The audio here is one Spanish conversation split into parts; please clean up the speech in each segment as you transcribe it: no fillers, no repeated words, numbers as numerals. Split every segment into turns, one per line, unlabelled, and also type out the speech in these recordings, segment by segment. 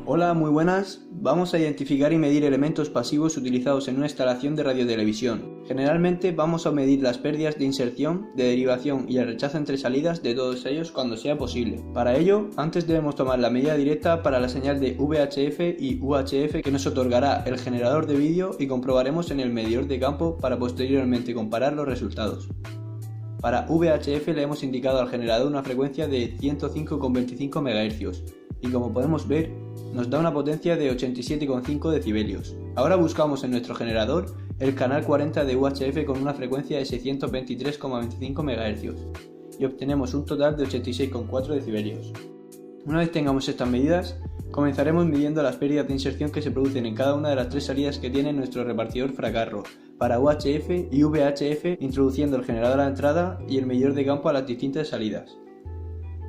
Hola, muy buenas. Vamos a identificar y medir elementos pasivos utilizados en una instalación de radiotelevisión. Generalmente vamos a medir las pérdidas de inserción, de derivación y el rechazo entre salidas de todos ellos cuando sea posible. Para ello, antes debemos tomar la medida directa para la señal de VHF y UHF que nos otorgará el generador de vídeo y comprobaremos en el medidor de campo para posteriormente comparar los resultados. Para VHF le hemos indicado al generador una frecuencia de 105,25 MHz y como podemos ver nos da una potencia de 87,5 decibelios. Ahora buscamos en nuestro generador el canal 40 de UHF con una frecuencia de 623,25 MHz y obtenemos un total de 86,4 decibelios. Una vez tengamos estas medidas, comenzaremos midiendo las pérdidas de inserción que se producen en cada una de las tres salidas que tiene nuestro repartidor Fracarro para UHF y VHF, introduciendo el generador a la entrada y el medidor de campo a las distintas salidas.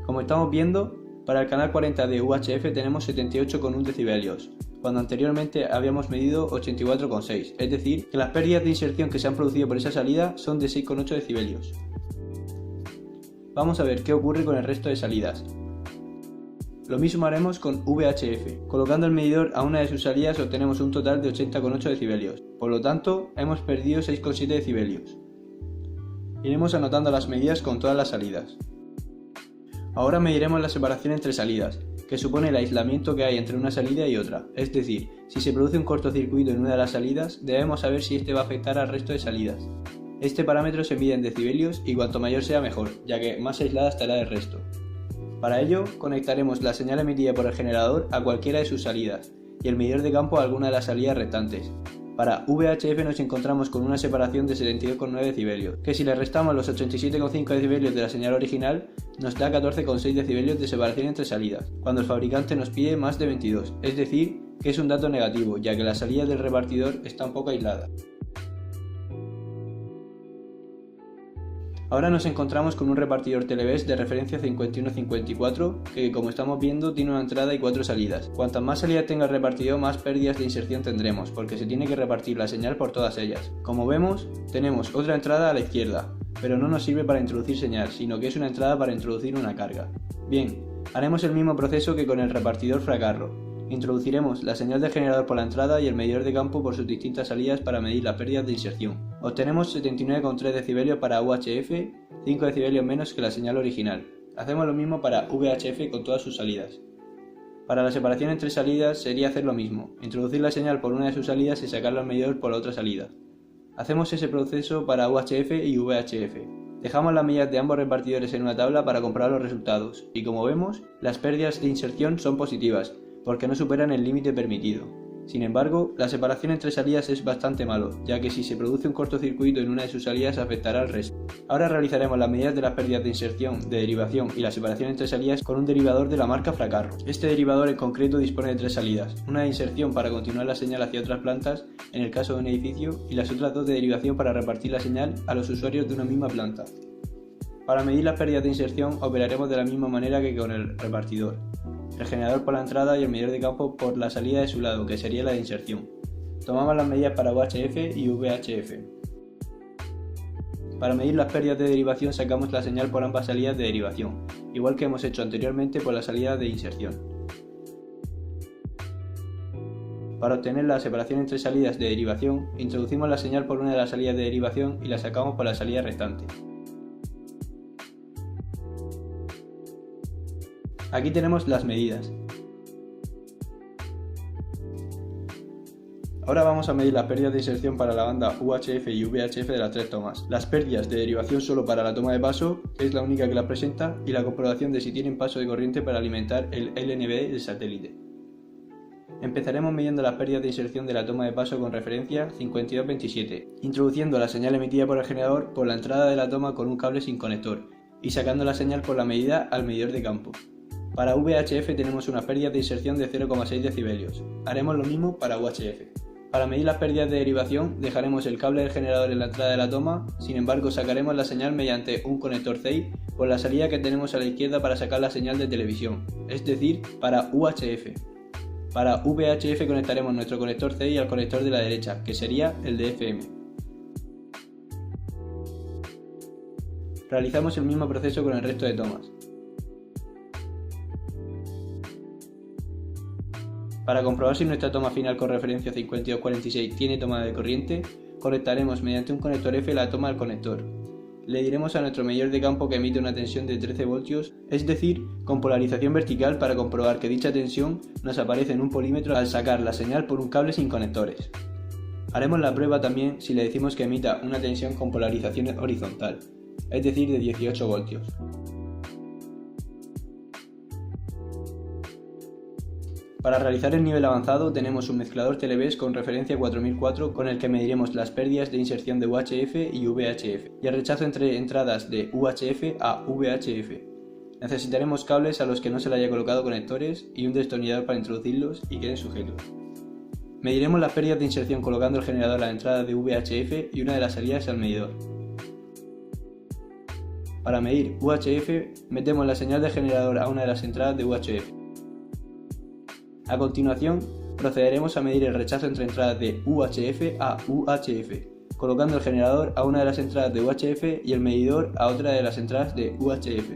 Como estamos viendo, para el canal 40 de UHF tenemos 78,1 decibelios, cuando anteriormente habíamos medido 84,6, es decir, que las pérdidas de inserción que se han producido por esa salida son de 6,8 decibelios. Vamos a ver qué ocurre con el resto de salidas. Lo mismo haremos con VHF. Colocando el medidor a una de sus salidas obtenemos un total de 80,8 decibelios. Por lo tanto, hemos perdido 6,7 decibelios. Iremos anotando las medidas con todas las salidas. Ahora mediremos la separación entre salidas, que supone el aislamiento que hay entre una salida y otra. Es decir, si se produce un cortocircuito en una de las salidas, debemos saber si este va a afectar al resto de salidas. Este parámetro se mide en decibelios y cuanto mayor sea mejor, ya que más aislada estará del resto. Para ello, conectaremos la señal emitida por el generador a cualquiera de sus salidas y el medidor de campo a alguna de las salidas restantes. Para VHF nos encontramos con una separación de 72,9 decibelios, que si le restamos los 87,5 decibelios de la señal original, nos da 14,6 decibelios de separación entre salidas, cuando el fabricante nos pide más de 22, es decir, que es un dato negativo, ya que las salidas del repartidor están poco aisladas. Ahora nos encontramos con un repartidor Televes de referencia 5154 que, como estamos viendo, tiene una entrada y 4 salidas. Cuantas más salidas tenga el repartidor, más pérdidas de inserción tendremos, porque se tiene que repartir la señal por todas ellas. Como vemos, tenemos otra entrada a la izquierda, pero no nos sirve para introducir señal, sino que es una entrada para introducir una carga. Bien, haremos el mismo proceso que con el repartidor Fracarro. Introduciremos la señal del generador por la entrada y el medidor de campo por sus distintas salidas para medir las pérdidas de inserción. Obtenemos 79,3 decibelios para UHF, 5 decibelios menos que la señal original. Hacemos lo mismo para VHF con todas sus salidas. Para la separación entre salidas sería hacer lo mismo, introducir la señal por una de sus salidas y sacarla al medidor por la otra salida. Hacemos ese proceso para UHF y VHF. Dejamos las medidas de ambos repartidores en una tabla para comprobar los resultados, y como vemos, las pérdidas de inserción son positivas, porque no superan el límite permitido. Sin embargo, la separación entre salidas es bastante malo, ya que si se produce un cortocircuito en una de sus salidas afectará al resto. Ahora realizaremos las medidas de las pérdidas de inserción, de derivación y la separación entre salidas con un derivador de la marca Fracarro. Este derivador en concreto dispone de 3 salidas, una de inserción para continuar la señal hacia otras plantas, en el caso de un edificio, y las otras 2 de derivación para repartir la señal a los usuarios de una misma planta. Para medir las pérdidas de inserción operaremos de la misma manera que con el repartidor. El generador por la entrada y el medidor de campo por la salida de su lado, que sería la de inserción. Tomamos las medidas para UHF y VHF. Para medir las pérdidas de derivación sacamos la señal por ambas salidas de derivación, igual que hemos hecho anteriormente por la salida de inserción. Para obtener la separación entre salidas de derivación, introducimos la señal por una de las salidas de derivación y la sacamos por la salida restante. Aquí tenemos las medidas. Ahora vamos a medir las pérdidas de inserción para la banda UHF y VHF de las 3 tomas, las pérdidas de derivación solo para la toma de paso, que es la única que las presenta, y la comprobación de si tienen paso de corriente para alimentar el LNB del satélite. Empezaremos midiendo las pérdidas de inserción de la toma de paso con referencia 5227, introduciendo la señal emitida por el generador por la entrada de la toma con un cable sin conector, y sacando la señal por la medida al medidor de campo. Para VHF tenemos una pérdida de inserción de 0,6 decibelios. Haremos lo mismo para UHF. Para medir las pérdidas de derivación dejaremos el cable del generador en la entrada de la toma, sin embargo sacaremos la señal mediante un conector CEI por la salida que tenemos a la izquierda para sacar la señal de televisión, es decir, para UHF. Para VHF conectaremos nuestro conector CEI al conector de la derecha, que sería el de FM. Realizamos el mismo proceso con el resto de tomas. Para comprobar si nuestra toma final con referencia 5246 tiene toma de corriente, conectaremos mediante un conector F la toma al conector. Le diremos a nuestro medidor de campo que emite una tensión de 13 voltios, es decir, con polarización vertical, para comprobar que dicha tensión nos aparece en un polímetro al sacar la señal por un cable sin conectores. Haremos la prueba también si le decimos que emita una tensión con polarización horizontal, es decir, de 18 voltios. Para realizar el nivel avanzado tenemos un mezclador Televes con referencia 4004 con el que mediremos las pérdidas de inserción de UHF y VHF y el rechazo entre entradas de UHF a VHF. Necesitaremos cables a los que no se le haya colocado conectores y un destornillador para introducirlos y queden sujetos. Mediremos las pérdidas de inserción colocando el generador a la entrada de VHF y una de las salidas al medidor. Para medir UHF metemos la señal del generador a una de las entradas de UHF. A continuación, procederemos a medir el rechazo entre entradas de UHF a UHF, colocando el generador a una de las entradas de UHF y el medidor a otra de las entradas de UHF.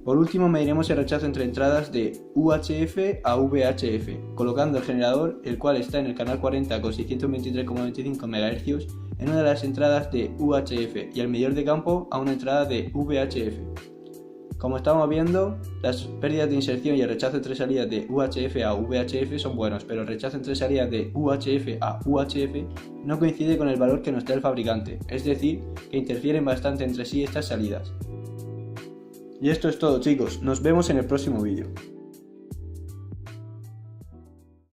Por último, mediremos el rechazo entre entradas de UHF a VHF, colocando el generador, el cual está en el canal 40 con 623,25 MHz, en una de las entradas de UHF y el medidor de campo a una entrada de VHF. Como estamos viendo, las pérdidas de inserción y el rechazo entre salidas de UHF a VHF son buenos, pero el rechazo entre salidas de UHF a UHF no coincide con el valor que nos da el fabricante, es decir, que interfieren bastante entre sí estas salidas. Y esto es todo, chicos, nos vemos en el próximo vídeo.